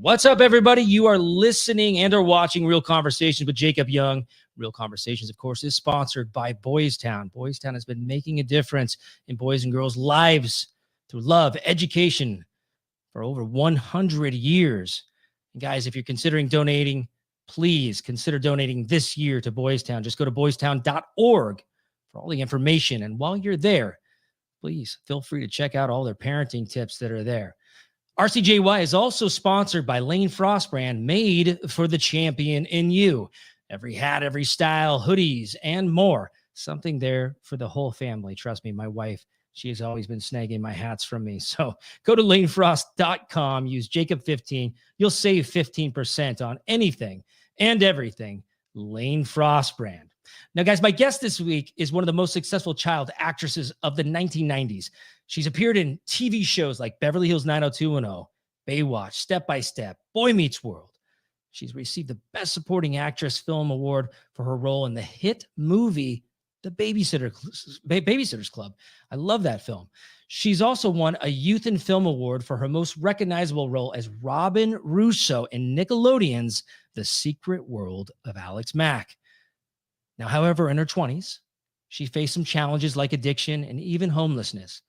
What's up, everybody? You are listening and are watching Real Conversations with Jacob Young. Real Conversations, of course, is sponsored by Boys Town. Boys Town has been making a difference in boys and girls' lives through love, education for over 100 years. And guys, if you're considering donating, please consider donating this year to Boys Town. Just go to boystown.org for all the information. And while you're there, please feel free to check out all their parenting tips that are there. RCJY is also sponsored by Lane Frost brand, made for the champion in you. Every hat, every style, hoodies, and more. Something there for the whole family. Trust me, my wife, she has always been snagging my hats from me. So go to lanefrost.com, use Jacob15. You'll save 15% on anything and everything Lane Frost brand. Now, guys, my guest this week is one of the most successful child actresses of the 1990s. She's appeared in TV shows like Beverly Hills 90210, Baywatch, Step by Step, Boy Meets World. She's received the Best Supporting Actress Film Award for her role in the hit movie The Babysitter's Club. I love that film. She's also won a Youth and Film Award for her most recognizable role as Robin Russo in Nickelodeon's The Secret World of Alex Mack. Now, however, in her 20s, she faced some challenges like addiction and even homelessness.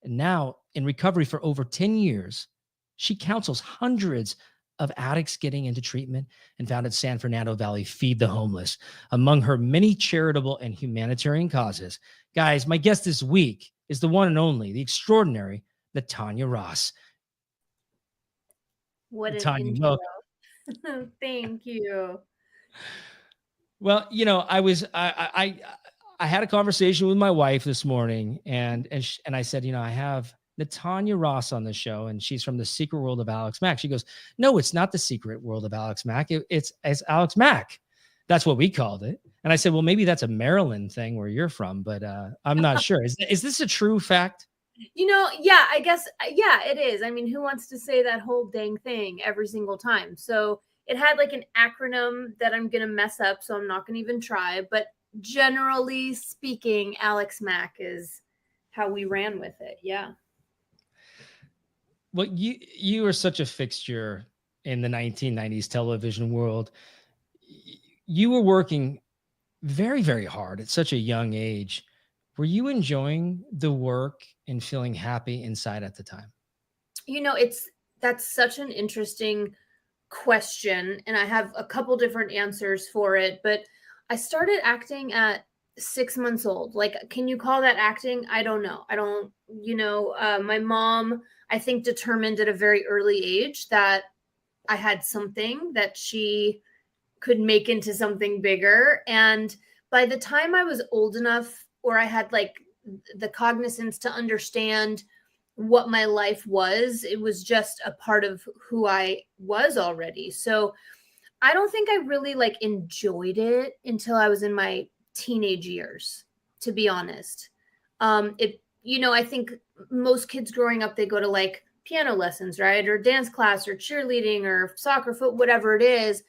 And now, in recovery for over 10 years, she counsels hundreds of addicts getting into treatment and founded San Fernando Valley Feed the Homeless, among her many charitable and humanitarian causes. Guys, my guest this week is the one and only, the extraordinary Natanya Ross. What Natanya, an intro. Thank you. Well, you know, I had a conversation with my wife this morning, and I said, you know, I have Natanya Ross on the show, and she's from The Secret World of Alex Mack. She goes, no, it's not The Secret World of Alex Mack. It's Alex Mack. That's what we called it. And I said, well, maybe that's a Maryland thing where you're from, but I'm not sure. Is this a true fact? You know, yeah, I guess, yeah, it is. I mean, who wants to say that whole dang thing every single time? So it had like an acronym that I'm going to mess up, so I'm not going to even try. But generally speaking, Alex Mack is how we ran with it. Yeah. Well, you were such a fixture in the 1990s television world. You were working very, very hard at such a young age. Were you enjoying the work and feeling happy inside at the time? You know, that's such an interesting question, and I have a couple different answers for it, but I started acting at 6 months old. Like, can you call that acting? I don't know. I don't, my mom, I think, determined at a very early age that I had something that she could make into something bigger. And by the time I was old enough, or I had like the cognizance to understand what my life was, it was just a part of who I was already. So I don't think I really like enjoyed it until I was in my teenage years, to be honest. I think most kids growing up, they go to like piano lessons, right? Or dance class or cheerleading or soccer, foot, whatever it is.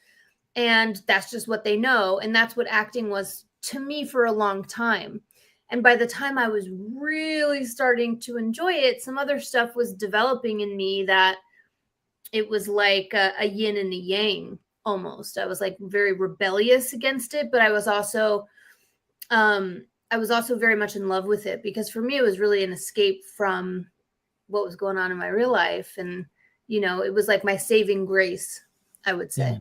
And that's just what they know. And that's what acting was to me for a long time. And by the time I was really starting to enjoy it, some other stuff was developing in me that it was like a yin and a yang almost. I was like very rebellious against it, but I was also very much in love with it, because for me, it was really an escape from what was going on in my real life. And, it was like my saving grace, I would say. Yeah.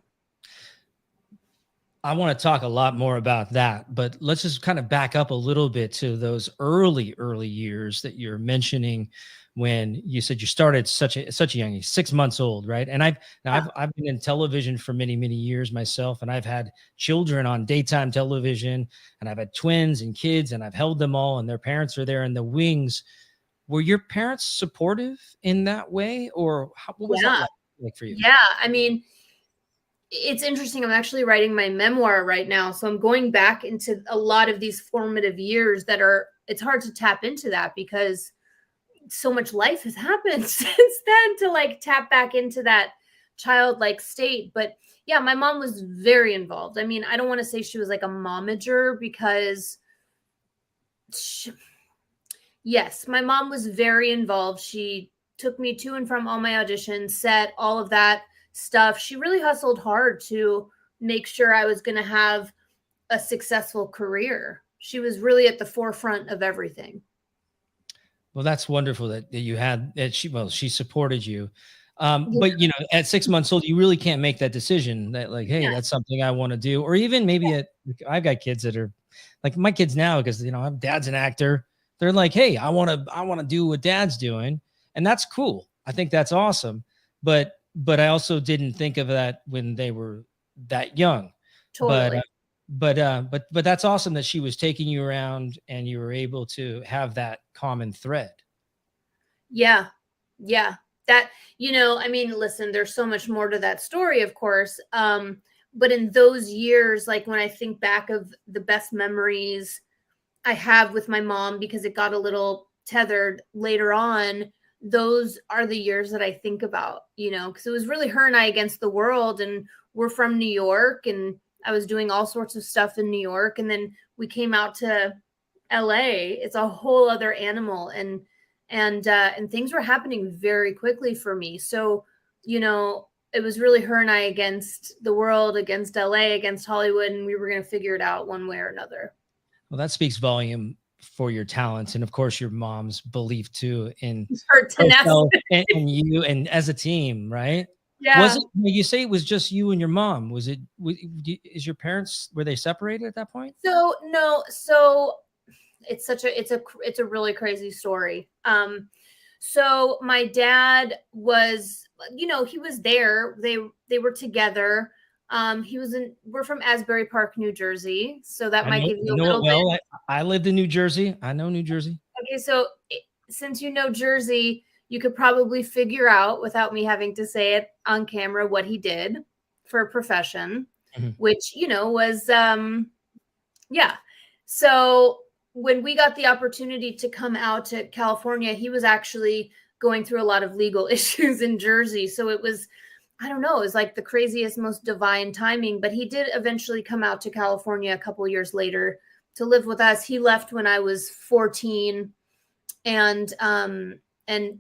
I want to talk a lot more about that, but let's just kind of back up a little bit to those early years that you're mentioning, when you said you started such a young age, 6 months old, right? And I've been in television for many, many years myself, and I've had children on daytime television, and I've had twins and kids, and I've held them all, and their parents are there in the wings. Were your parents supportive in that way, or what was that like for you? Yeah, I mean, it's interesting. I'm actually writing my memoir right now. So I'm going back into a lot of these formative years it's hard to tap into that because so much life has happened since then to like tap back into that childlike state. But yeah, my mom was very involved. I mean, I don't want to say she was like a momager, because yes, my mom was very involved. She took me to and from all my auditions, set, all of that, stuff. She really hustled hard to make sure I was going to have a successful career. She was really at the forefront of everything. Well, that's wonderful that you had that she supported you. Yeah. But at 6 months old, you really can't make that decision that like, hey, Yeah. that's something I want to do. Or even maybe I've got kids that are like my kids now, because dad's an actor. They're like, hey, I want to do what dad's doing. And that's cool. I think that's awesome. But I also didn't think of that when they were that young. But Totally. but that's awesome that she was taking you around and you were able to have that common thread. Yeah. Yeah. That, I mean, listen, there's so much more to that story, of course. But in those years, like when I think back of the best memories I have with my mom, because it got a little tethered later on, those are the years that I think about, because it was really her and I against the world. And we're from New York, and I was doing all sorts of stuff in New York. And then we came out to LA. It's a whole other animal. And things were happening very quickly for me. So, it was really her and I against the world, against LA, against Hollywood, and we were going to figure it out one way or another. Well, that speaks volume for your talents, and of course your mom's belief too in Her herself tenacity. and you and as a team, right? Was Yeah. it, you say it was just you and your mom? Was it, is your parents, were they separated at that point? So no, so it's a really crazy story. So my dad was, he was there. They were together. We're from Asbury Park, New Jersey. So that might give you I a know it little bit. well. I lived in New Jersey. I know New Jersey. Okay, so since you know Jersey, you could probably figure out without me having to say it on camera what he did for a profession, Mhm. which, was, yeah. So when we got the opportunity to come out to California, he was actually going through a lot of legal issues in Jersey. So it was, I don't know, it was like the craziest, most divine timing. But he did eventually come out to California a couple years later to live with us. He left when I was 14 and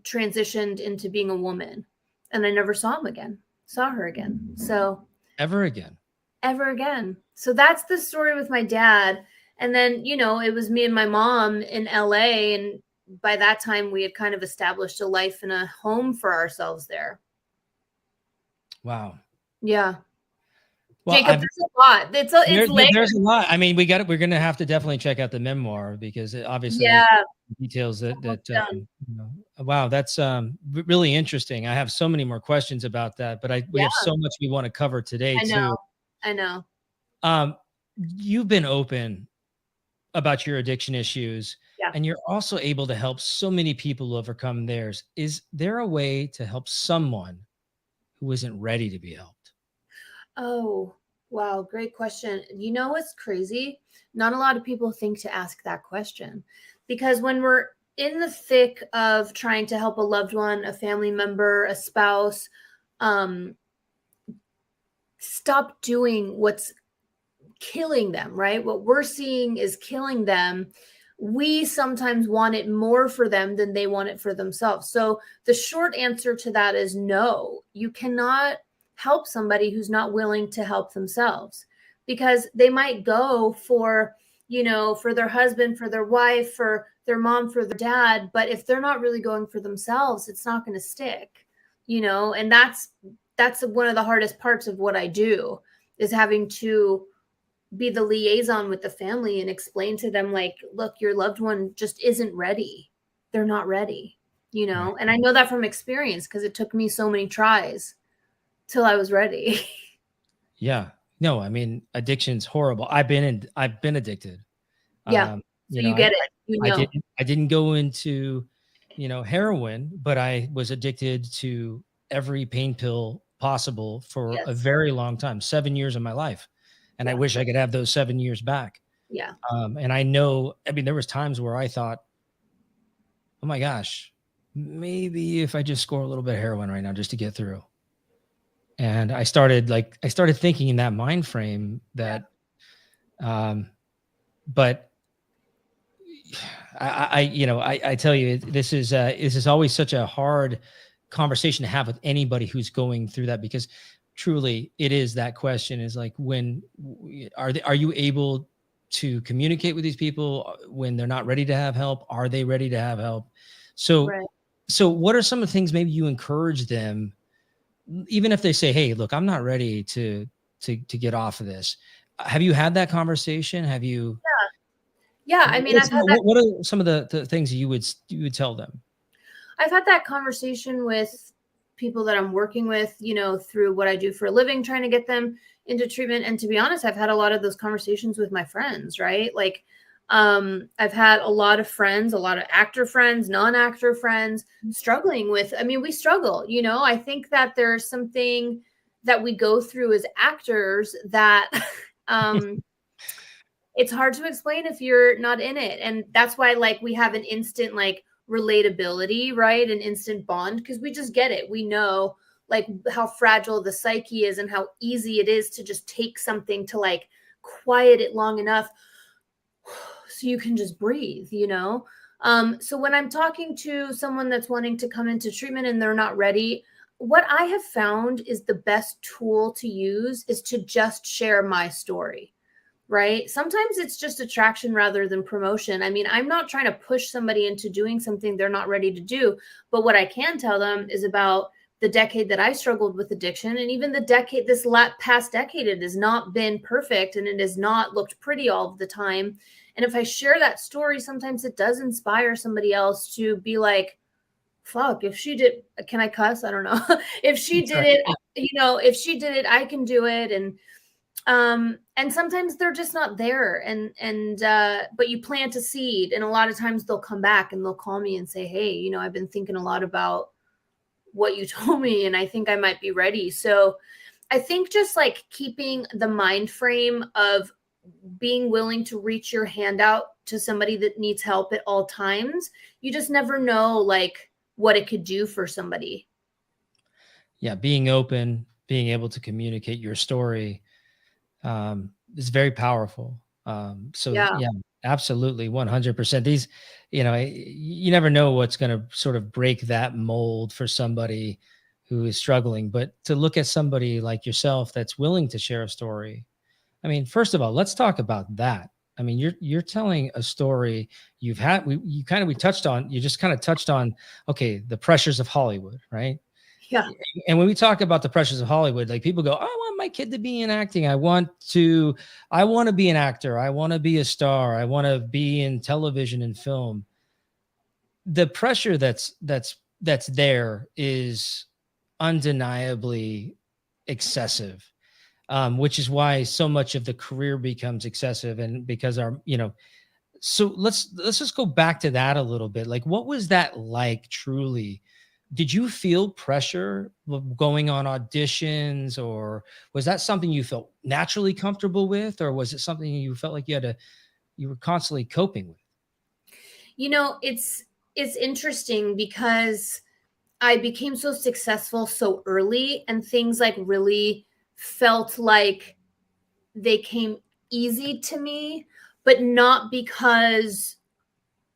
transitioned into being a woman. And I never saw her again. So Ever again? ever again. So that's the story with my dad. And then, it was me and my mom in LA. And by that time, we had kind of established a life and a home for ourselves there. Wow. Yeah. Well, Jacob, there's a lot. It's there's layered. a lot. I mean, we're going to have to definitely check out the memoir, because obviously there's Yeah. details Almost done. wow, that's really interesting. I have so many more questions about that, but we Yeah. have so much we want to cover today I know. too. I know. You've been open about your addiction issues, Yeah. and you're also able to help so many people overcome theirs. Is there a way to help someone who isn't ready to be helped? Oh, wow. Great question. You know what's crazy? Not a lot of people think to ask that question, because when we're in the thick of trying to help a loved one, a family member, a spouse, um, stop doing what's killing them, right? What we're seeing is killing them. We sometimes want it more for them than they want it for themselves. So the short answer to that is no. You cannot help somebody who's not willing to help themselves, because they might go for, for their husband, for their wife, for their mom, for their dad, but if they're not really going for themselves, it's not going to stick, and that's one of the hardest parts of what I do, is having to be the liaison with the family and explain to them, like, look, your loved one just isn't ready. They're not ready, Right. and I know that from experience, because it took me so many tries till I was ready. Yeah. No, I mean, addiction's horrible. I've been addicted. Yeah. Um, So you get it. I didn't go into, heroin, but I was addicted to every pain pill possible for a Yes. very long time, 7 years of my life. And I Yeah. wish I could have those 7 years back. Yeah. And I know, I mean, there was times where I thought, oh my gosh, maybe if I just score a little bit of heroin right now just to get through. And I started thinking in that mind frame that, but I tell you, this is always such a hard conversation to have with anybody who's going through that, because truly it is that question is like, are you able to communicate with these people when they're not ready to have help? Are they ready to have help? So, Right. so what are some of the things maybe you encourage them, even if they say, "Hey, look, I'm not ready to get off of this." Have you had that conversation? Have you? Yeah, I mean, What are some of the things you would tell them? I've had that conversation with people that I'm working with, you know, through what I do for a living, trying to get them into treatment. And to be honest, I've had a lot of those conversations with my friends, right? Like, I've had a lot of friends, a lot of actor friends, non-actor friends struggling with, I mean, we struggle, you know, I think that there's something that we go through as actors that, it's hard to explain if you're not in it. And that's why, like, we have an instant, like, relatability, right? An instant bond, because we just get it. We know, like, how fragile the psyche is and how easy it is to just take something to, like, quiet it long enough so you can just breathe, you know? So when I'm talking to someone that's wanting to come into treatment and they're not ready, what I have found is the best tool to use is to just share my story, right? Sometimes it's just attraction rather than promotion. I mean, I'm not trying to push somebody into doing something they're not ready to do. But what I can tell them is about the decade that I struggled with addiction. And even the decade, past decade, it has not been perfect and it has not looked pretty all of the time. And if I share that story, sometimes it does inspire somebody else to be like, fuck, if she did, can I cuss? I don't know. If she did it, you know, if she did it, I can do it. And sometimes they're just not there, but you plant a seed, and a lot of times they'll come back and they'll call me and say, hey, you know, I've been thinking a lot about what you told me and I think I might be ready. So I think just like keeping the mind frame of being willing to reach your hand out to somebody that needs help at all times, you just never know, like, what it could do for somebody. Yeah, being open, being able to communicate your story, is very powerful. So Yeah. yeah, absolutely, 100%. These, you never know what's going to sort of break that mold for somebody who is struggling. But to look at somebody like yourself that's willing to share a story, I mean, first of all, let's talk about that. I mean, you're telling a story you've had. We touched on. You just kind of touched on, okay, the pressures of Hollywood, right? Yeah. And when we talk about the pressures of Hollywood, like people go, "Oh, I want my kid to be in acting. I want to be an actor. I want to be a star. I want to be in television and film." The pressure that's there is undeniably excessive, which is why so much of the career becomes excessive. And because so let's just go back to that a little bit. Like, what was that like truly? Did you feel pressure going on auditions, or was that something you felt naturally comfortable with, or was it something you felt like you were constantly coping with? You know, it's interesting because I became so successful so early and things like really felt like they came easy to me, but not because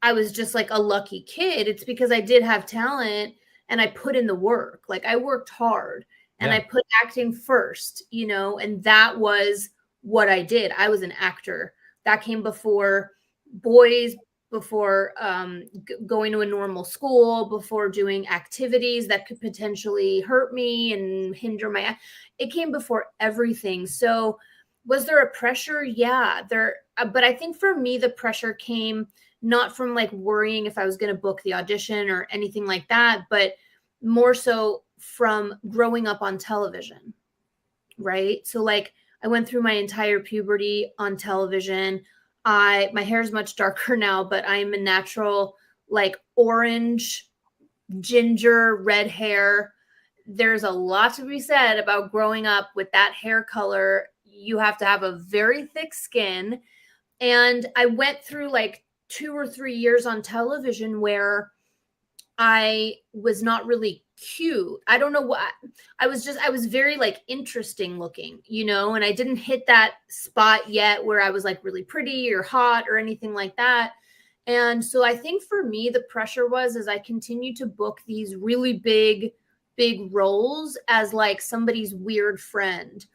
I was just like a lucky kid. It's because I did have talent and I put in the work. Like, I worked hard and Yeah. I put acting first, you know, and that was what I did. I was an actor. That came before boys, before going to a normal school, before doing activities that could potentially hurt me and hinder my. It came before everything. So, was there a pressure? Yeah, but I think for me the pressure came not from like worrying if I was going to book the audition or anything like that, but more so from growing up on television, right? So like I went through my entire puberty on television. My hair is much darker now, but I am a natural like orange, ginger, red hair. There's a lot to be said about growing up with that hair color. You have to have a very thick skin. And I went through like 2 or 3 years on television where I was not really cute. I don't know what I was very like interesting looking, you know, and I didn't hit that spot yet where I was like really pretty or hot or anything like that. And so I think for me the pressure was as I continued to book these really big big roles as like somebody's weird friend,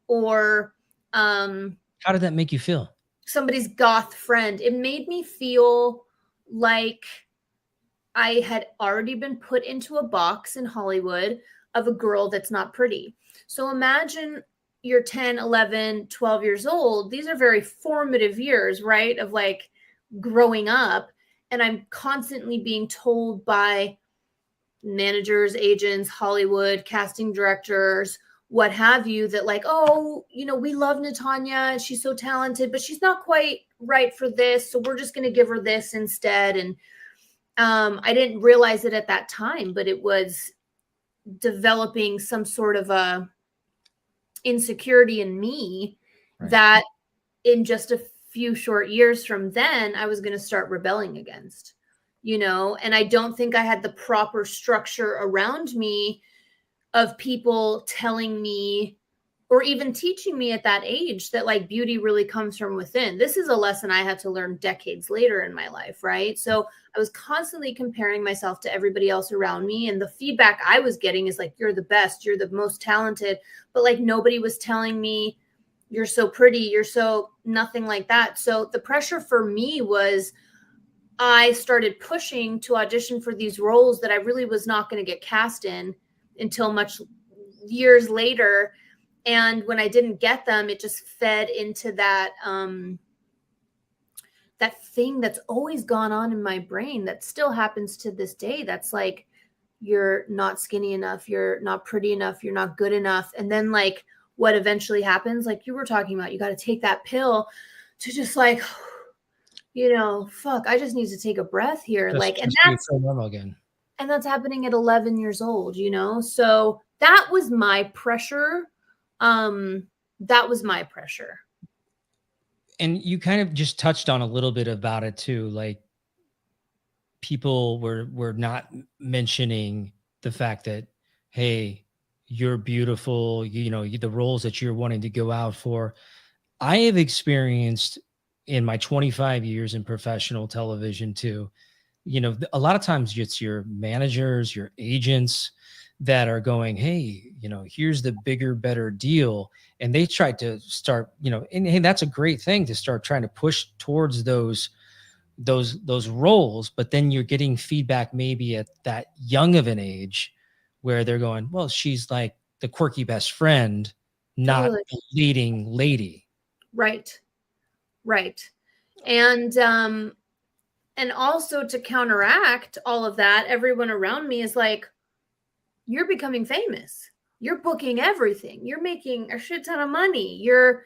or How did that make you feel? somebody's goth friend. It made me feel like I had already been put into a box in Hollywood of a girl that's not pretty. So imagine you're 10, 11, 12 years old. These are very formative years, right? Of like growing up. And I'm constantly being told by managers, agents, Hollywood, casting directors, what have you, that like, oh, you know, we love Natanya, she's so talented, but she's not quite right for this. So we're just going to give her this instead. And I didn't realize it at that time, but it was developing some sort of a insecurity in me, Right. that in just a few short years from then, I was going to start rebelling against, you know. And I don't think I had the proper structure around me of people telling me, or even teaching me at that age, that like beauty really comes from within. This is a lesson I had to learn decades later in my life, right? So I was constantly comparing myself to everybody else around me. And the feedback I was getting is like, you're the best, you're the most talented. But like nobody was telling me, you're so pretty, you're so nothing like that. So the pressure for me was, I started pushing to audition for these roles that I really was not going to get cast in until much years later. And when I didn't get them, it just fed into that that thing that's always gone on in my brain that still happens to this day. That's like, you're not skinny enough, you're not pretty enough, you're not good enough. And then like what eventually happens, like you were talking about, you got to take that pill to just like, you know, fuck, I just need to take a breath here. Like, and Just so you feel normal again. and that's happening at 11 years old, you know? So that was my pressure. That was my pressure. And you kind of just touched on a little bit about it too. Like people were not mentioning the fact that, hey, you're beautiful, you know, the roles that you're wanting to go out for. I have experienced in my 25 years in professional television too, you know, a lot of times it's your managers, your agents that are going, hey, you know, here's the bigger, better deal. And they try to start, you know, and hey, that's a great thing to start trying to push towards those roles. But then you're getting feedback maybe at that young of an age where they're going, well, she's like the quirky best friend, not Totally. the leading lady. Right. Right. And also to counteract all of that, everyone around me is like, you're becoming famous. You're booking everything. You're making a shit ton of money. You're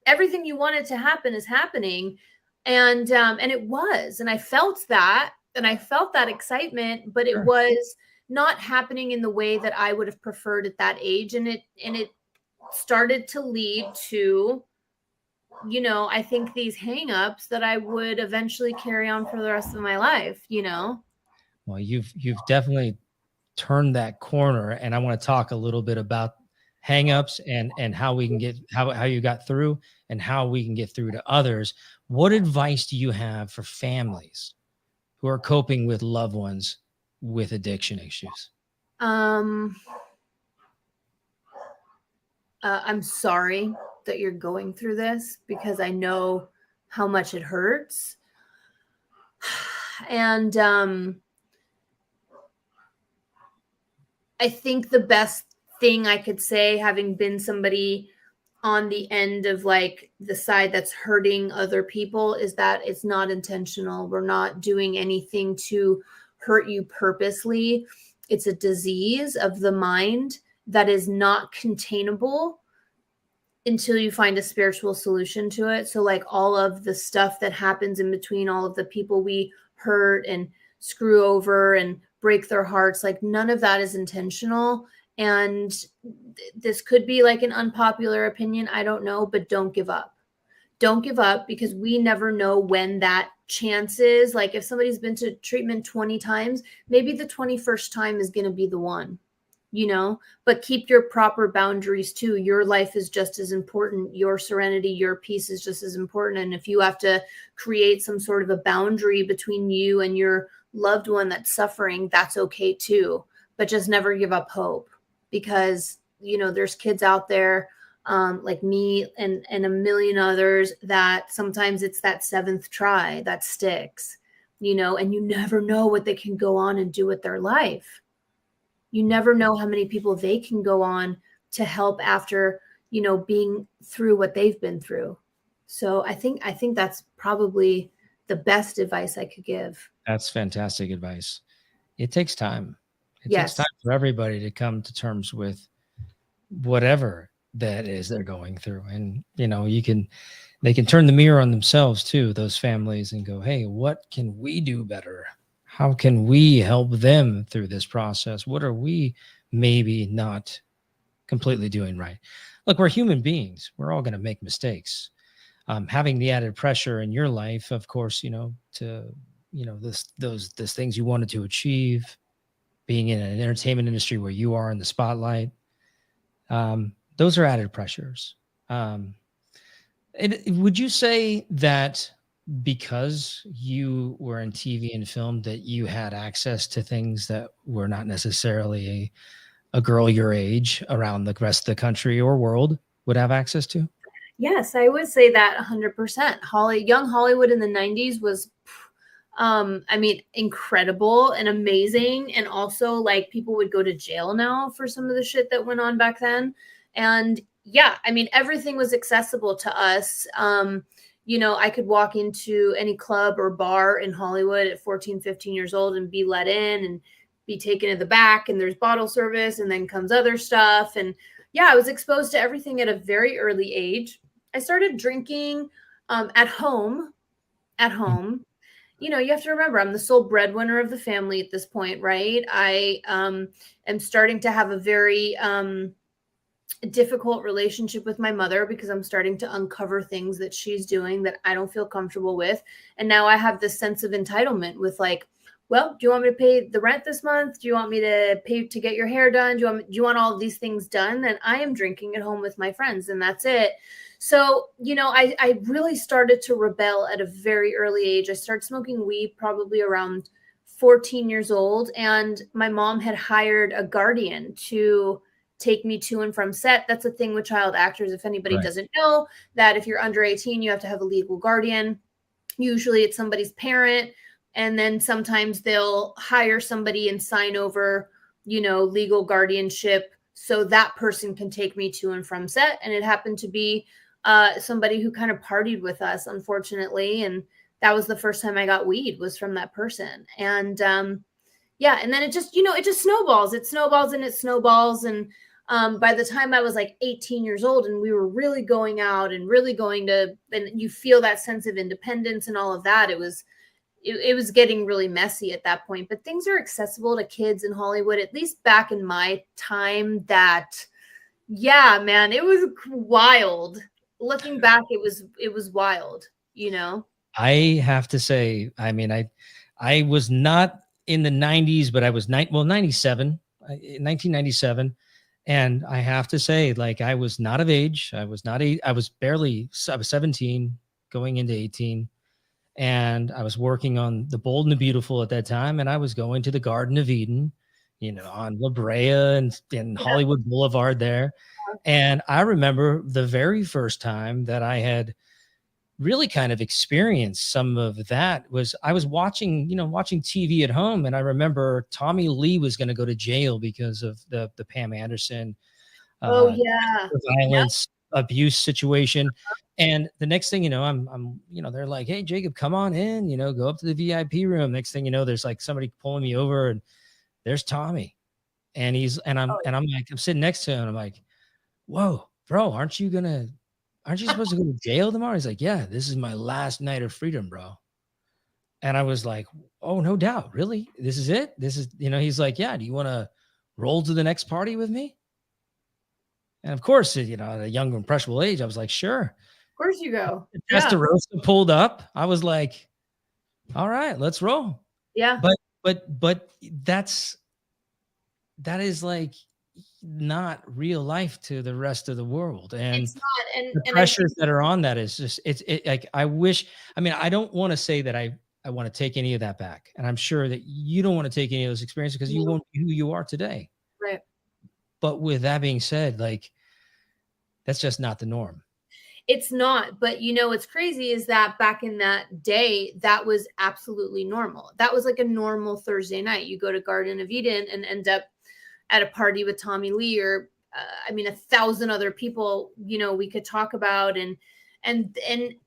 everything you wanted to happen is happening. And it was, and I felt that, and I felt that excitement, but it Sure. was not happening in the way that I would have preferred at that age. And it started to lead to, you know, I think these hangups that I would eventually carry on for the rest of my life, you know? Well, you've definitely turned that corner, and I want to talk a little bit about hangups and how we can get how you got through and how we can get through to others. What advice do you have for families who are coping with loved ones with addiction issues? Um, I'm sorry that you're going through this, because I know how much it hurts. And I think the best thing I could say, having been somebody on the end of like the side that's hurting other people, is that it's not intentional. We're not doing anything to hurt you purposely. It's a disease of the mind that is not containable until you find a spiritual solution to it. So like all of the stuff that happens in between, all of the people we hurt and screw over and break their hearts, like none of that is intentional. And this could be like an unpopular opinion, I don't know, but don't give up. Don't give up, because we never know when that chance is. Like if somebody's been to treatment 20 times, maybe the 21st time is going to be the one, you know. But keep your proper boundaries too. Your life is just as important. Your serenity, your peace is just as important. And if you have to create some sort of a boundary between you and your loved one that's suffering, that's okay too. but just never give up hope, because there's kids out there, like me and a million others, that sometimes it's that seventh try that sticks, and you never know what they can go on and do with their life. You never know how many people they can go on to help after, being through what they've been through. So I think that's probably the best advice I could give. That's fantastic advice. It takes time. It takes time Yes. for everybody to come to terms with whatever that is they're going through. And, they can turn the mirror on themselves too, those families, and go, hey, what can we do better? How can we help them through this process? What are we maybe not completely doing right? Look, we're human beings. We're all going to make mistakes. Having the added pressure in your life, of course, to, those things you wanted to achieve, being in an entertainment industry where you are in the spotlight, those are added pressures. Would you say that because you were in TV and film that you had access to things that were not necessarily a girl your age around the rest of the country or world would have access to? Yes, I would say that 100%. Young Hollywood in the 90s was, I mean, incredible and amazing. And also, like, people would go to jail now for some of the shit that went on back then. And yeah, I mean, everything was accessible to us. I could walk into any club or bar in Hollywood at 14, 15 years old and be let in and be taken to the back, and there's bottle service, and then comes other stuff. And yeah, I was exposed to everything at a very early age. I started drinking at home. At home, you have to remember, I'm the sole breadwinner of the family at this point, right? I am starting to have a very difficult relationship with my mother, because I'm starting to uncover things that she's doing that I don't feel comfortable with. And now I have this sense of entitlement with, like, well, do you want me to pay the rent this month? Do you want me to pay to get your hair done? Do you want all of these things done? Then I am drinking at home with my friends, and that's it. So, I really started to rebel at a very early age. I started smoking weed probably around 14 years old, and my mom had hired a guardian to take me to and from set. That's a thing with child actors. If anybody Right. doesn't know, that if you're under 18, you have to have a legal guardian. Usually it's somebody's parent. And then sometimes they'll hire somebody and sign over, legal guardianship, so that person can take me to and from set. And it happened to be somebody who kind of partied with us, unfortunately. And that was the first time I got weed, was from that person. And yeah, and then it just, it just snowballs. It snowballs and it snowballs. And by the time I was like 18 years old, and we were really going out and really going to, and you feel that sense of independence and all of that, it was getting really messy at that point. But things are accessible to kids in Hollywood, at least back in my time. That, yeah, man, it was wild. Looking back, it was wild, I have to say, I mean, I was not in the 90s, but I was 97, 1997. And I have to say, like, I was not of age. I was 17 going into 18. And I was working on The Bold and the Beautiful at that time. And I was going to the Garden of Eden, on La Brea and Yeah. Hollywood Boulevard there. And I remember the very first time that I had really kind of experienced some of that was I was watching TV at home. And I remember Tommy Lee was going to go to jail because of the Pam Anderson Oh yeah. violence abuse situation. And the next thing you know, I'm they're like, hey, Jacob, come on in, go up to the VIP room. Next thing you know, there's like somebody pulling me over, and there's Tommy. And I'm like, I'm sitting next to him, and I'm like, whoa, bro, aren't you supposed to go to jail tomorrow? He's like, yeah, this is my last night of freedom, bro. And I was like, oh, no doubt. Really? This is it? This is, he's like, yeah, do you want to roll to the next party with me? And of course, at a young, impressionable age, I was like, sure. Of course you go. Yeah. Testarossa pulled up. I was like, all right, let's roll. Yeah. But that is like not real life to the rest of the world. And It's not. the pressures that are on that is just, it's like, I wish, I mean, I don't want to say that I I want to take any of that back. And I'm sure that you don't want to take any of those experiences because you won't be who you are today. Right. But with that being said, like, that's just not the norm. It's not, but you know what's crazy is that back in that day, that was absolutely normal. That was like a normal Thursday night. You go to Garden of Eden and end up at a party with Tommy Lee or I mean 1,000 other people, you know, we could talk about, and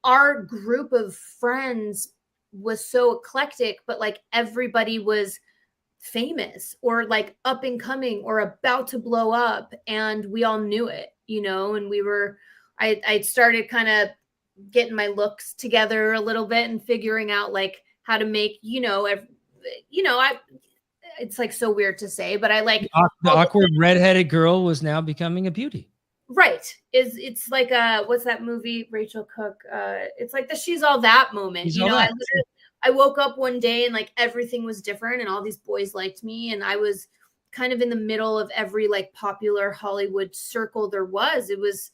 our group of friends was so eclectic, but like everybody was famous or like up and coming or about to blow up, and we all knew it, you know, and we were I started kind of getting my looks together a little bit and figuring out like how to make, you know, I it's like so weird to say, but I like the awkward redheaded girl was now becoming a beauty. Right. It's like what's that movie, Rachel Cook? It's like the She's All That moment. She's you all know, that. I woke up one day and like everything was different and all these boys liked me, and I was kind of in the middle of every like popular Hollywood circle there was. It was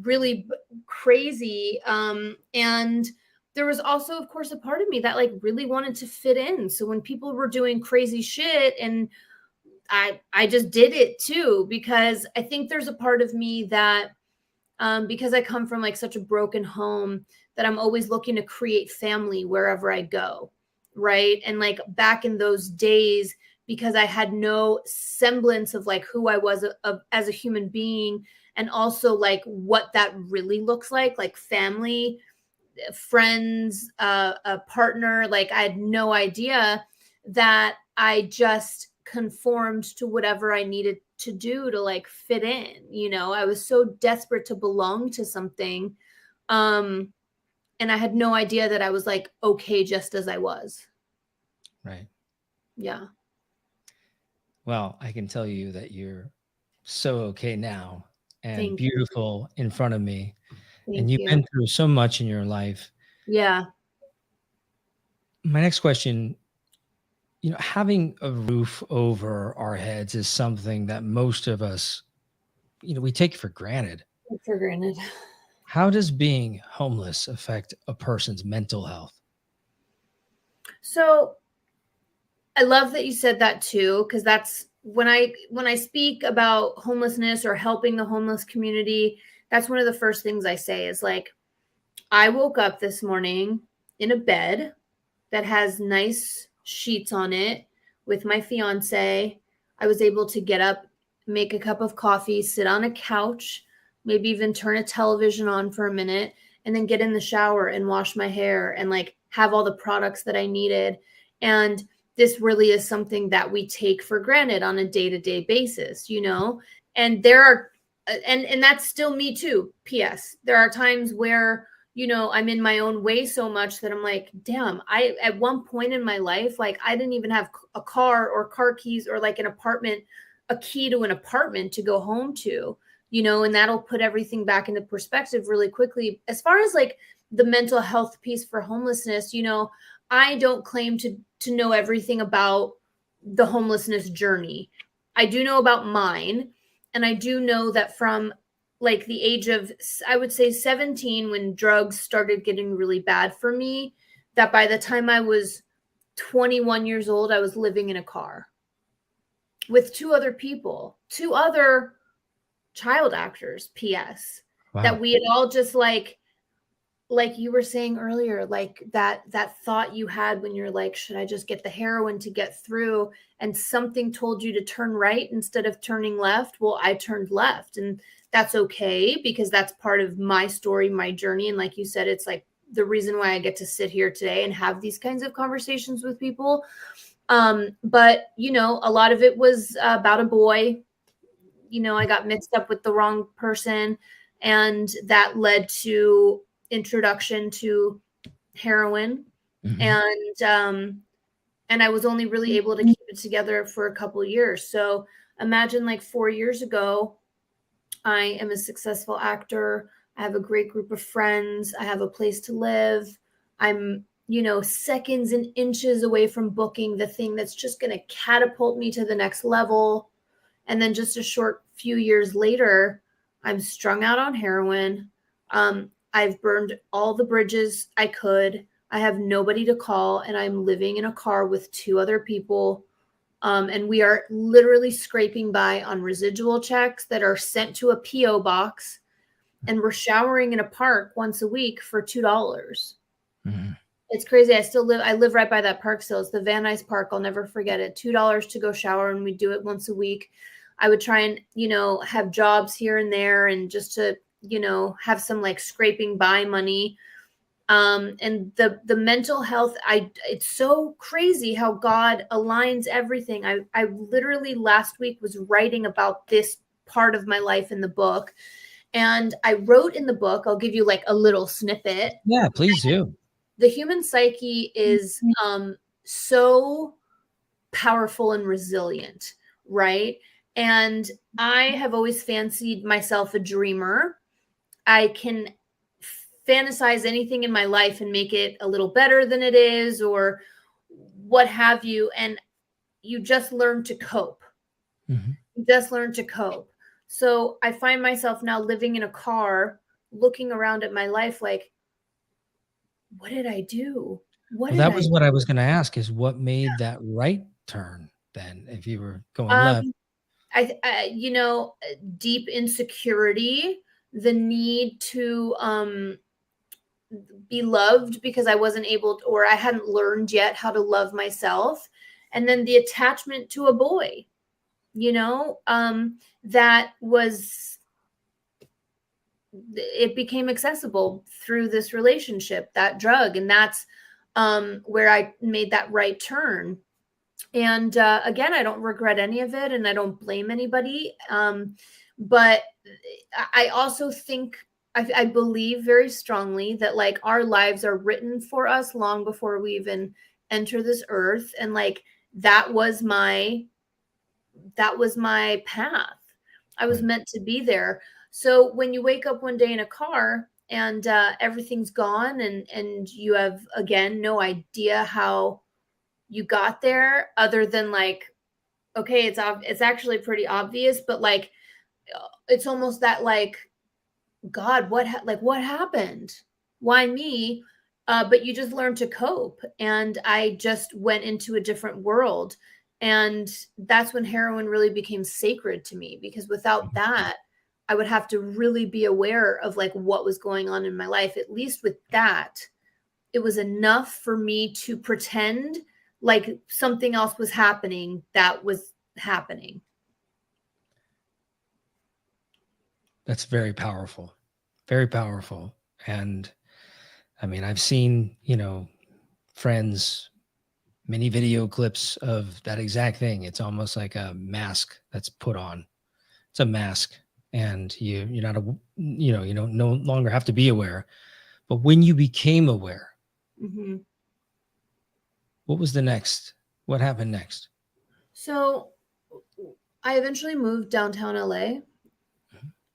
really crazy. And there was also, of course, a part of me that like really wanted to fit in. So when people were doing crazy shit, and I just did it too, because I think there's a part of me that because I come from like such a broken home, that I'm always looking to create family wherever I go. Right. And like back in those days, because I had no semblance of like who I was as a human being, and also like what that really looks like family, friends, a partner, like I had no idea, that I just conformed to whatever I needed to do to like fit in. You know, I was so desperate to belong to something. And I had no idea that I was like okay just as I was. Right. Yeah. Well, I can tell you that you're so okay now and Thank beautiful in front of me. And Thank you've you. been through so much in your life. Yeah. My next question, you know, having a roof over our heads is something that most of us, you know, we take for granted. For granted. How does being homeless affect a person's mental health? So I love that you said that too, because that's when I speak about homelessness or helping the homeless community, that's one of the first things I say is like, I woke up this morning in a bed that has nice sheets on it with my fiance. I was able to get up, make a cup of coffee, sit on a couch, maybe even turn a television on for a minute, and then get in the shower and wash my hair and like have all the products that I needed. And this really is something that we take for granted on a day-to-day basis, you know? And there are and that's still me too. PS. There are times where, you know, I'm in my own way so much that I'm like, damn, I at one point in my life, like I didn't even have a car or car keys or like an apartment, a key to an apartment to go home to, you know, and that'll put everything back into perspective really quickly. As far as like the mental health piece for homelessness, you know, I don't claim to know everything about the homelessness journey. I do know about mine, and I do know that from like the age of, I would say 17, when drugs started getting really bad for me, that by the time I was 21 years old, I was living in a car with two other people, two other child actors, PS, Wow. that we had all just like you were saying earlier, like that thought you had when you're like, should I just get the heroin to get through? And something told you to turn right instead of turning left. Well, I turned left, and that's okay, because that's part of my story, my journey. And like you said, it's like the reason why I get to sit here today and have these kinds of conversations with people. But you know, a lot of it was about a boy. You know, I got mixed up with the wrong person, and that led to introduction to heroin. Mhm. And I was only really able to keep it together for a couple of years. So imagine like 4 years ago, I am a successful actor. I have a great group of friends. I have a place to live. I'm, you know, seconds and inches away from booking the thing that's just going to catapult me to the next level. And then just a short few years later, I'm strung out on heroin. I've burned all the bridges I could. I have nobody to call, and I'm living in a car with 2 other people. And we are literally scraping by on residual checks that are sent to a PO box, and we're showering in a park once a week for $2. Mm-hmm. It's crazy. I live right by that park still. It's the Van Nuys Park. I'll never forget it. $2 to go shower, and we do it once a week. I would try and, have jobs here and there, and just to, have some like scraping by money. And the mental health, it's so crazy how God aligns everything. I literally last week was writing about this part of my life in the book. And I wrote in the book, I'll give you like a little snippet. Yeah, please do. The human psyche is so powerful and resilient, right? And I have always fancied myself a dreamer. I can fantasize anything in my life and make it a little better than it is, or what have you. And you just learn to cope. Mm-hmm. You just learn to cope. So I find myself now living in a car, looking around at my life like, what did I do? What Well, did that I was do? what I was going to ask, is what made that right turn then, if you were going left? Deep insecurity, the need to be loved because I wasn't able to, or I hadn't learned yet how to love myself. And then the attachment to a boy, that was, it became accessible through this relationship, that drug. And that's where I made that right turn. And again, I don't regret any of it, and I don't blame anybody. But I also think, I believe very strongly that like our lives are written for us long before we even enter this earth. And like that was my path. I was meant to be there. So when you wake up one day in a car and everything's gone, and you have, again, no idea how you got there, other than like, okay, it's actually pretty obvious, but like it's almost that like, God, what happened? Why me? But you just learn to cope. And I just went into a different world. And that's when heroin really became sacred to me, because without that, I would have to really be aware of like what was going on in my life. At least with that, it was enough for me to pretend like something else was happening that was happening. That's very powerful. Very powerful. And I mean, I've seen, friends, many video clips of that exact thing. It's almost like a mask that's put on. It's a mask, and you're not you don't no longer have to be aware. But when you became aware, Mm-hmm. what was the next? What happened next? So I eventually moved downtown LA.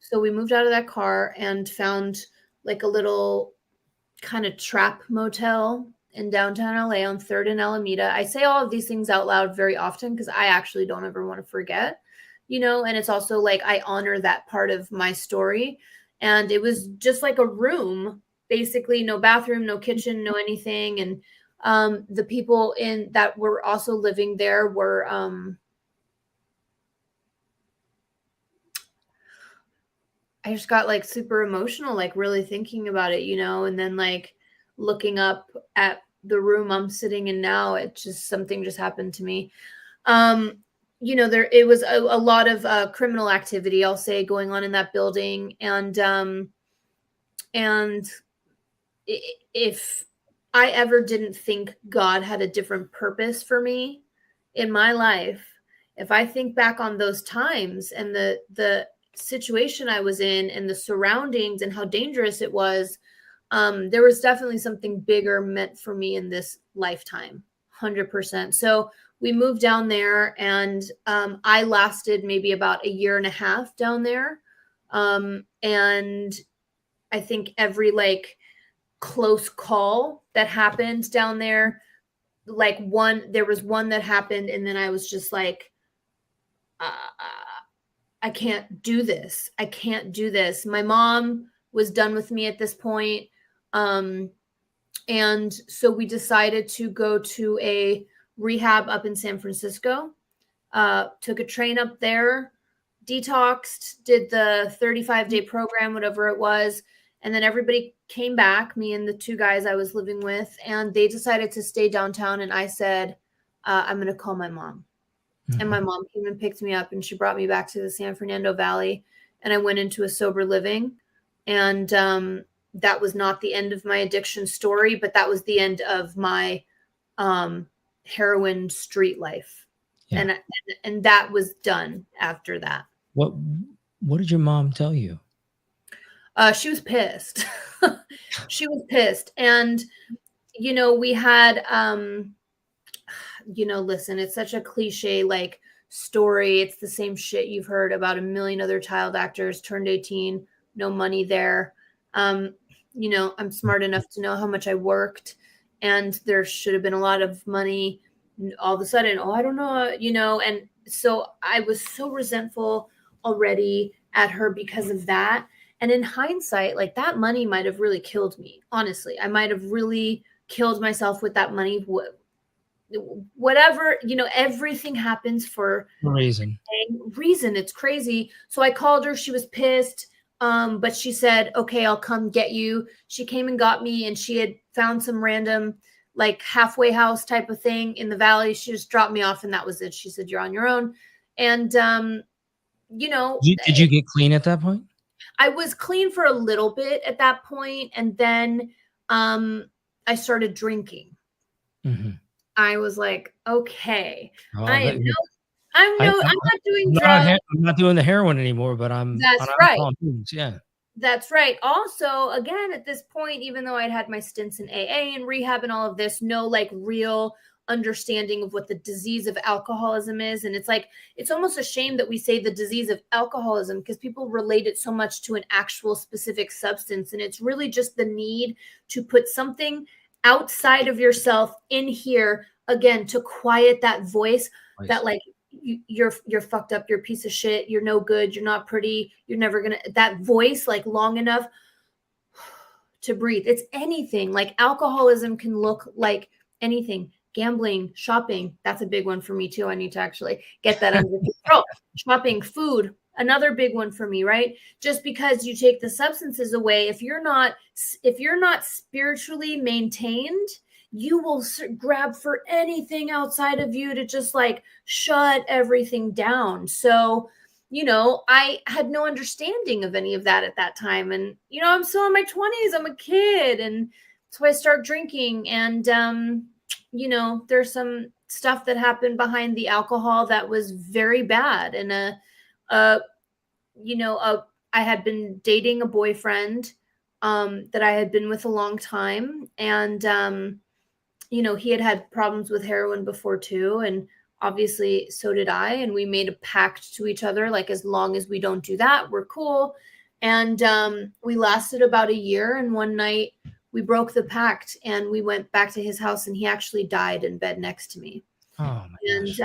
So we moved out of that car and found like a little kind of trap motel in downtown LA on 3rd and Alameda. I say all of these things out loud very often because I actually don't ever want to forget, and it's also like I honor that part of my story. And it was just like a room, basically, no bathroom, no kitchen, no anything. And the people in that were also living there were I just got like super emotional, like really thinking about it, and then like looking up at the room I'm sitting in now. It just, something just happened to me. There, it was a lot of criminal activity, I'll say, going on in that building. And if I ever didn't think God had a different purpose for me in my life, if I think back on those times and the situation I was in and the surroundings and how dangerous it was, there was definitely something bigger meant for me in this lifetime, 100%. So we moved down there, and I lasted maybe about a year and a half down there. And I think every like close call that happened down there, like there was one that happened, and then I was just like, I can't do this. I can't do this. My mom was done with me at this point. And so we decided to go to a rehab up in San Francisco. Took a train up there, detoxed, did the 35-day program, whatever it was. And then everybody came back, me and the two guys I was living with, and they decided to stay downtown. And I said, I'm going to call my mom. And my mom came and picked me up, and she brought me back to the San Fernando Valley. And I went into a sober living. And that was not the end of my addiction story, but that was the end of my heroin street life. Yeah. And that was done after that. What did your mom tell you? She was pissed. She was pissed. And, you know, we had, you know, listen, it's such a cliche, like, story. It's the same shit you've heard about a million other child actors. Turned 18, no money there. You know, I'm smart enough to know how much I worked, and there should have been a lot of money. All of a sudden, oh, I don't know, you know. And so I was so resentful already at her because of that. And in hindsight, like, that money might have really killed me. Honestly, I might have really killed myself with that money. Whatever, you know, everything happens for a reason. It's crazy. So I called her. She was pissed. But she said, okay, I'll come get you. She came and got me, and she had found some random, like, halfway house type of thing in the valley. She just dropped me off, and that was it. She said, you're on your own. And, you know, did you get clean at that point? I was clean for a little bit at that point. And then, I started drinking. Mm-hmm. I was like, okay, I'm not doing drugs. I'm not doing the heroin anymore, but that's right. Yeah. That's right. Also, again, at this point, even though I'd had my stints in AA and rehab and all of this, no, like, real understanding of what the disease of alcoholism is. And it's like, it's almost a shame that we say the disease of alcoholism, because people relate it so much to an actual specific substance. And it's really just the need to put something outside of yourself in here, again, to quiet that voice that, like, you're fucked up, you're a piece of shit, you're no good, you're not pretty, you're never gonna, that voice, like, long enough to breathe. It's anything. Like, alcoholism can look like anything. Gambling, shopping, that's a big one for me too. I need to actually get that under control. Shopping, food, another big one for me, right? Just because you take the substances away, if you're not spiritually maintained, you will grab for anything outside of you to just, like, shut everything down. So, you know, I had no understanding of any of that at that time. And, you know, I'm still in my 20s. I'm a kid. And so I start drinking. And, you know, there's some stuff that happened behind the alcohol that was very bad. And, you know, I had been dating a boyfriend that I had been with a long time. And, you know, he had had problems with heroin before too. And obviously so did I. And we made a pact to each other, like, as long as we don't do that, we're cool. And we lasted about a year. And one night we broke the pact and we went back to his house, and he actually died in bed next to me. Oh my gosh.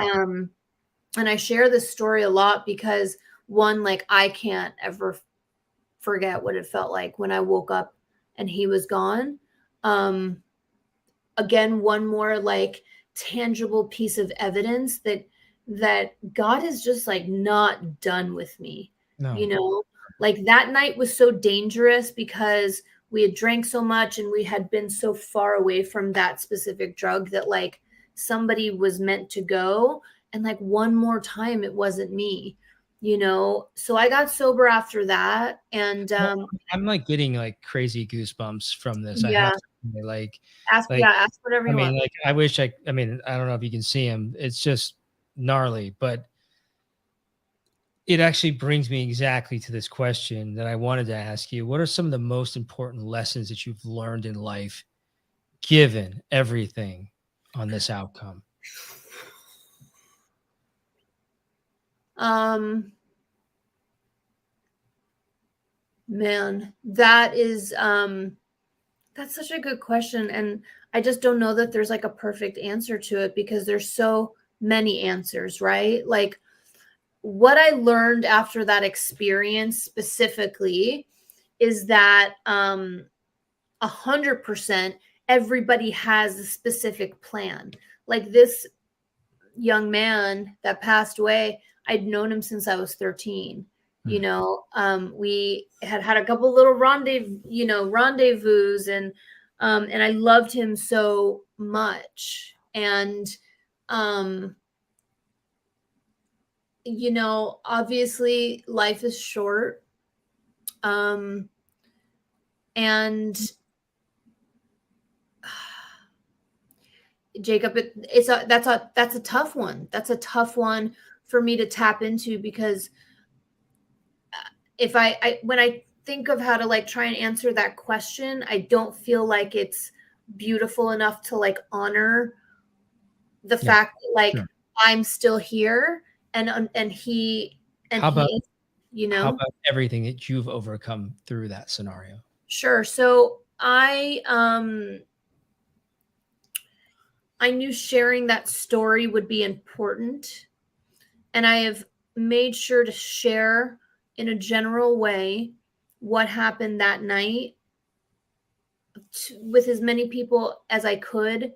And I share this story a lot because, one, like, I can't ever forget what it felt like when I woke up and he was gone. Again, one more, like, tangible piece of evidence that God is just, like, not done with me. No. You know, like, that night was so dangerous because we had drank so much and we had been so far away from that specific drug that, like, somebody was meant to go. And, like, one more time, it wasn't me, you know? So I got sober after that. And I'm, like, getting, like, crazy goosebumps from this. Yeah. I have to say, like, ask whatever you want. Like, I wish I don't know if you can see him. It's just gnarly, but it actually brings me exactly to this question that I wanted to ask you. What are some of the most important lessons that you've learned in life, given everything on this outcome? Man, that is, that's such a good question. And I just don't know that there's, like, a perfect answer to it, because there's so many answers, right? Like, what I learned after that experience specifically is that 100% everybody has a specific plan. Like this young man that passed away, I'd known him since I was 13. You know, we had a couple little rendezvous, and I loved him so much. And, obviously life is short. And Jacob, that's a tough one. That's a tough one for me to tap into, because if when I think of how to like try and answer that question, I don't feel like it's beautiful enough to like honor the fact that like I'm still here, and he how about how about everything that you've overcome through that scenario? Sure. So I knew sharing that story would be important, and I have made sure to share in a general way what happened that night with as many people as I could.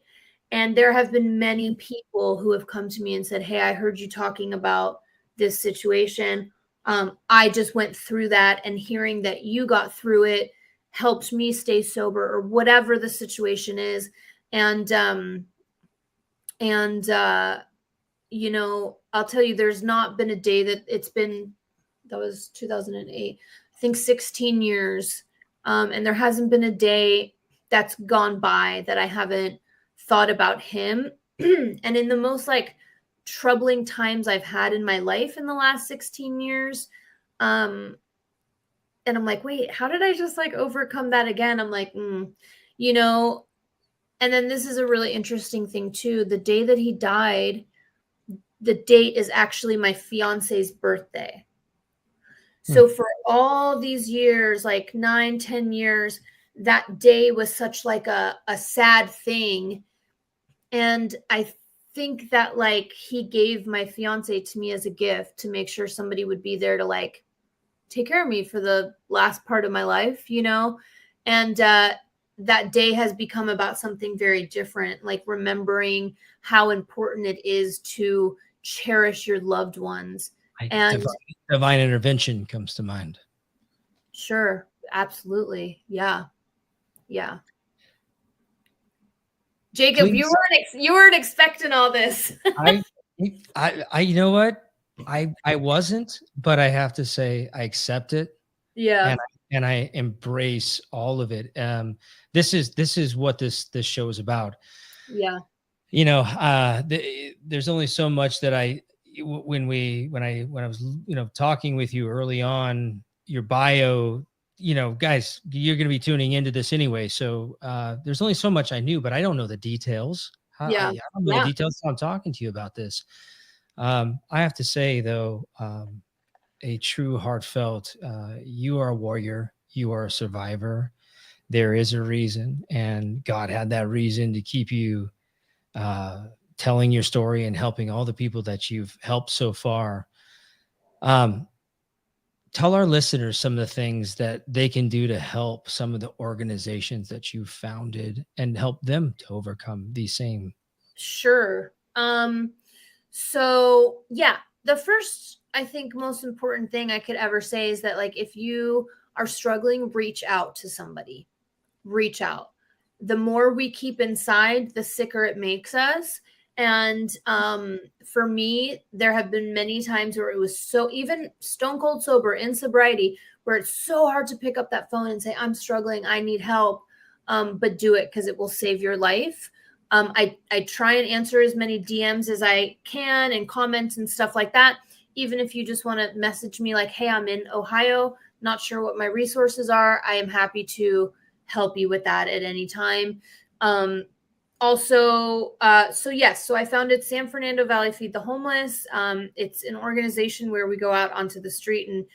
And there have been many people who have come to me and said, hey, I heard you talking about this situation. I just went through that, and hearing that you got through it helped me stay sober, or whatever the situation is. And I'll tell you, there's not been a day that that was 2008, I think 16 years. And there hasn't been a day that's gone by that I haven't thought about him. And in the most like troubling times I've had in my life in the last 16 years, and I'm like, wait, how did I just like overcome that again? I'm like, and then this is a really interesting thing too. The day that he died, the date is actually my fiance's birthday. So for all these years, like 9-10 years, that day was such like a sad thing. And I think that like he gave my fiance to me as a gift to make sure somebody would be there to like take care of me for the last part of my life, and that day has become about something very different, like remembering how important it is to cherish your loved ones. And divine intervention comes to mind. Sure. Absolutely. Yeah. Jacob, please. You weren't expecting all this. I you know what? I wasn't, but I have to say I accept it. Yeah. And I embrace all of it. This is what this show is about. Yeah. There's only so much that when I was, talking with you early on, your bio, guys, you're going to be tuning into this anyway. So there's only so much I knew, but I don't know the details. I don't know the details. So I'm talking to you about this. I have to say though, a true heartfelt, you are a warrior. You are a survivor. There is a reason, and God had that reason to keep you telling your story and helping all the people that you've helped so far. Tell our listeners some of the things that they can do to help some of the organizations that you founded and help them to overcome these same. Sure. So yeah, the first, I think, most important thing I could ever say is that like, if you are struggling, reach out to somebody. Reach out. The more we keep inside, the sicker it makes us. And for me, there have been many times where it was so, even stone cold sober in sobriety, where it's so hard to pick up that phone and say, I'm struggling, I need help, but do it because it will save your life. I try and answer as many DMs as I can and comments and stuff like that. Even if you just want to message me like, hey, I'm in Ohio, not sure what my resources are, I am happy to help you with that at any time. So I founded San Fernando Valley Feed the Homeless. It's an organization where we go out onto the street and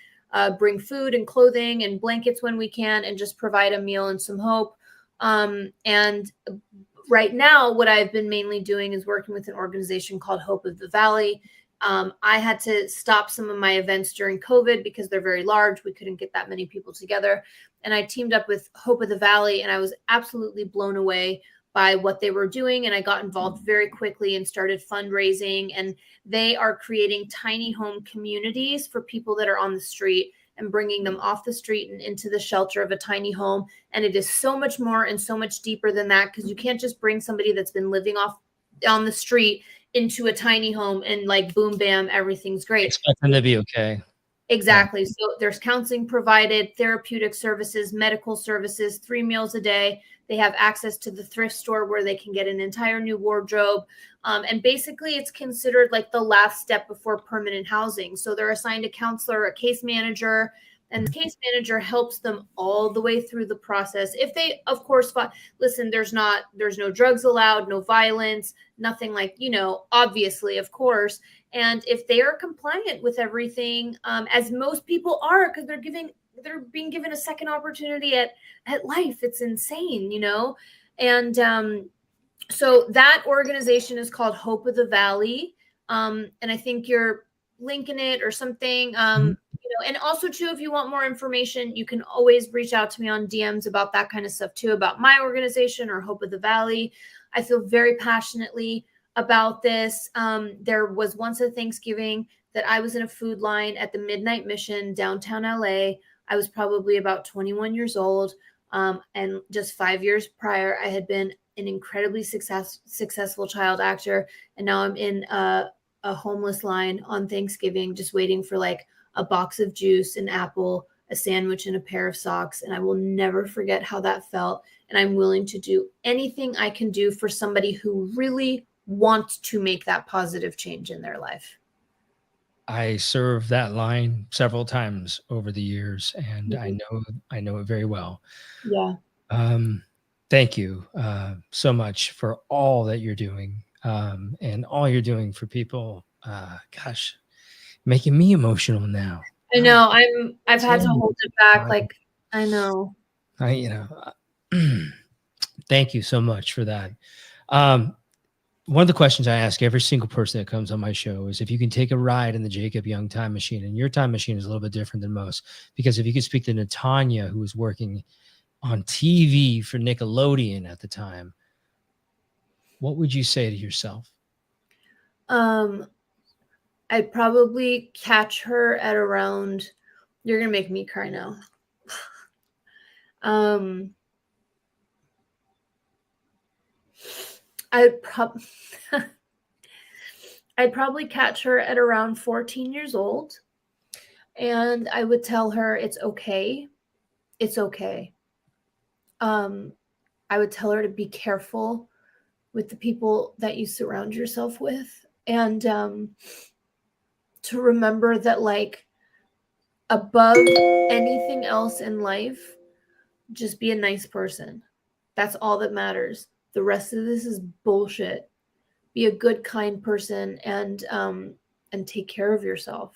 bring food and clothing and blankets when we can, and just provide a meal and some hope. And right now, what I've been mainly doing is working with an organization called Hope of the Valley. I had to stop some of my events during COVID because they're very large. We couldn't get that many people together. And I teamed up with Hope of the Valley, and I was absolutely blown away by what they were doing. And I got involved very quickly and started fundraising. And they are creating tiny home communities for people that are on the street and bringing them off the street and into the shelter of a tiny home. And it is so much more and so much deeper than that, because you can't just bring somebody that's been living off on the street into a tiny home and like boom, bam, everything's great. Expect them to be okay. Exactly. Yeah. So there's counseling provided, therapeutic services, medical services, 3 meals a day. They have access to the thrift store where they can get an entire new wardrobe. And basically, it's considered like the last step before permanent housing. So they're assigned a counselor, a case manager, and the case manager helps them all the way through the process. If they, of course, listen, there's no drugs allowed, no violence, nothing like, obviously, of course. And if they are compliant with everything, as most people are, because they're being given a second opportunity at life. It's insane, And so that organization is called Hope of the Valley. And I think you're linking it or something. And also too, if you want more information, you can always reach out to me on DMs about that kind of stuff too, about my organization or Hope of the Valley. I feel very passionately about this. There was once a Thanksgiving that I was in a food line at the Midnight Mission, downtown LA. I was probably about 21 years old. And just 5 years prior, I had been an incredibly successful child actor. And now I'm in a homeless line on Thanksgiving, just waiting for like a box of juice, an apple, a sandwich, and a pair of socks. And I will never forget how that felt. And I'm willing to do anything I can do for somebody who really wants to make that positive change in their life. I served that line several times over the years, and I know it very well. Yeah. Thank you so much for all that you're doing, and all you're doing for people. Gosh, making me emotional now. I know. I've had to hold it back. Like, I know. Thank you so much for that. One of the questions I ask every single person that comes on my show is if you can take a ride in the Jacob Young time machine. And your time machine is a little bit different than most, because if you could speak to Natanya, who was working on TV for Nickelodeon at the time, what would you say to yourself? I'd probably catch her at around, you're going to make me cry now. I'd probably catch her at around 14 years old, and I would tell her it's okay. It's okay. I would tell her to be careful with the people that you surround yourself with, and to remember that, like, above anything else in life, just be a nice person. That's all that matters. The rest of this is bullshit. Be a good, kind person, and take care of yourself.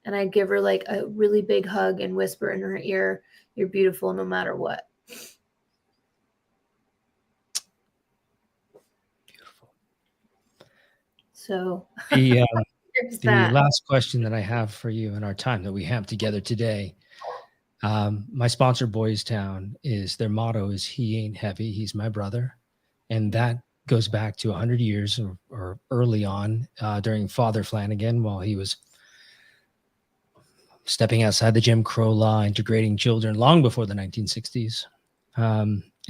And I'd give her like a really big hug and whisper in her ear, "You're beautiful no matter what." Beautiful. So the last question that I have for you in our time that we have together today. My sponsor, Boys Town, their motto is "He ain't heavy, he's my brother," and that goes back to 100 years or early on during Father Flanagan, while he was stepping outside the Jim Crow law, integrating children long before the 1960s.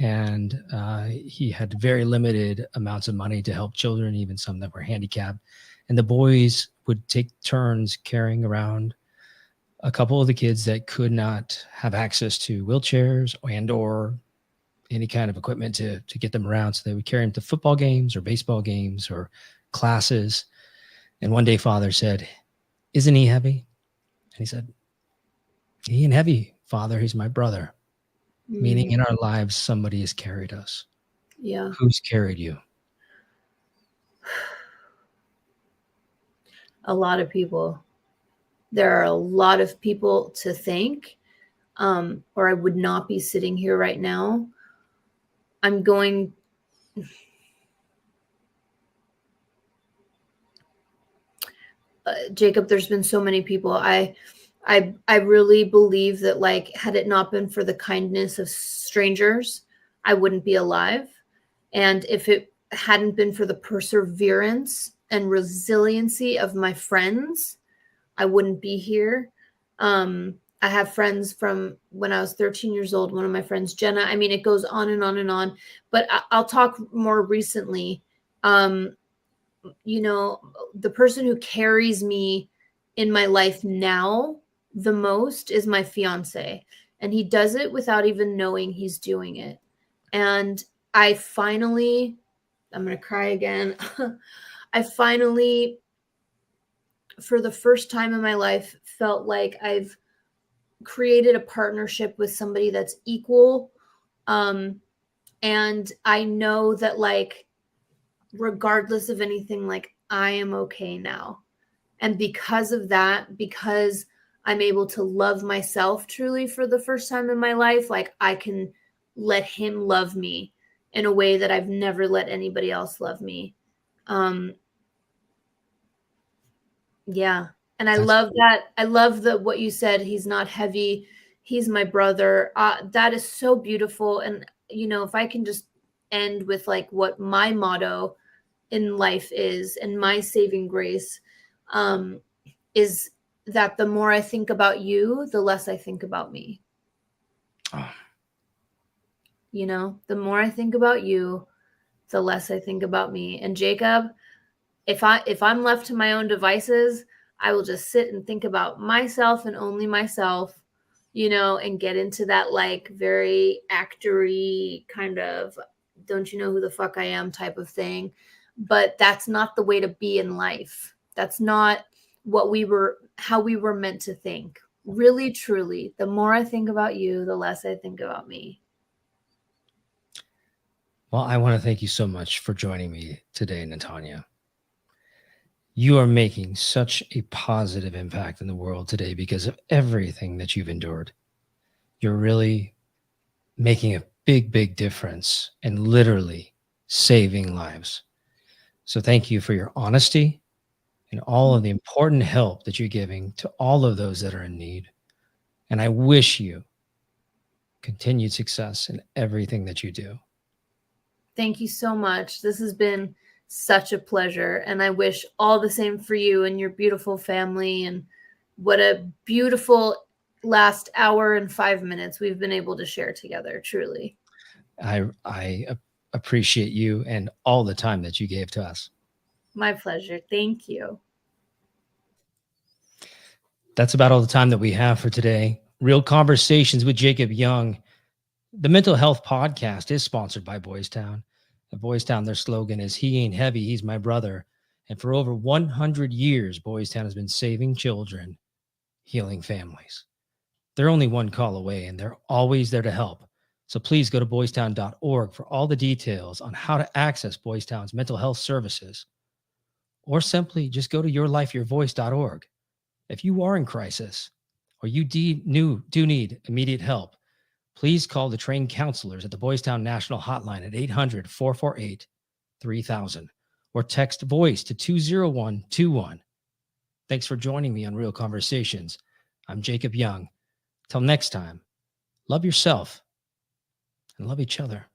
And he had very limited amounts of money to help children, even some that were handicapped. And the boys would take turns carrying around a couple of the kids that could not have access to wheelchairs and or any kind of equipment to get them around. So they would carry them to football games or baseball games or classes. And one day Father said, "Isn't he heavy?" And he said, "He ain't heavy, Father. He's my brother." Meaning in our lives, somebody has carried us. Yeah. Who's carried you? A lot of people. There are a lot of people to thank, or I would not be sitting here right now. Jacob, there's been so many people. I really believe that, like, had it not been for the kindness of strangers, I wouldn't be alive. And if it hadn't been for the perseverance and resiliency of my friends, I wouldn't be here. I have friends from when I was 13 years old. One of my friends, Jenna. I mean, it goes on and on and on. But I'll talk more recently. You know, the person who carries me in my life now the most is my fiance. And he does it without even knowing he's doing it. And I finally, I'm going to cry again. I finally, for the first time in my life, felt like I've created a partnership with somebody that's equal. And I know that, like, regardless of anything, like, I am okay now. And because of that, because I'm able to love myself truly for the first time in my life, like, I can let him love me in a way that I've never let anybody else love me. Yeah. And I That's love that. I love that what you said, he's not heavy. He's my brother. That is so beautiful. And, you know, if I can just end with, like, what my motto in life is, and my saving grace, is that the more I think about you, the less I think about me. oh, You know, the more I think about you, the less I think about me. And Jacob, if I'm left to my own devices, I will just sit and think about myself and only myself, you know, and get into that, like, very actory kind of, don't you know who the fuck I am type of thing. But that's not the way to be in life. That's not how we were meant to think. Really, truly, the more I think about you, the less I think about me. well, I want to thank you so much for joining me today, Natanya. You are making such a positive impact in the world today because of everything that you've endured. You're really making a big, big difference and literally saving lives. So thank you for your honesty and all of the important help that you're giving to all of those that are in need. And I wish you continued success in everything that you do. Thank you so much. This has been such a pleasure. And I wish all the same for you and your beautiful family. And what a beautiful last hour and 5 minutes we've been able to share together, truly. I appreciate you and all the time that you gave to us. My pleasure. Thank you. That's about all the time that we have for today. Real Conversations with Jacob Young. The mental health podcast is sponsored by Boys Town. At Boys Town, their slogan is "He ain't heavy, he's my brother." And for over 100 years, Boys Town has been saving children, healing families. They're only one call away, and they're always there to help. So please go to boystown.org for all the details on how to access Boys Town's mental health services. Or simply just go to yourlifeyourvoice.org. If you are in crisis or you do need immediate help, please call the trained counselors at the Boys Town National Hotline at 800-448-3000 or text VOICE to 20121. Thanks for joining me on Real Conversations. I'm Jacob Young. Till next time, love yourself and love each other.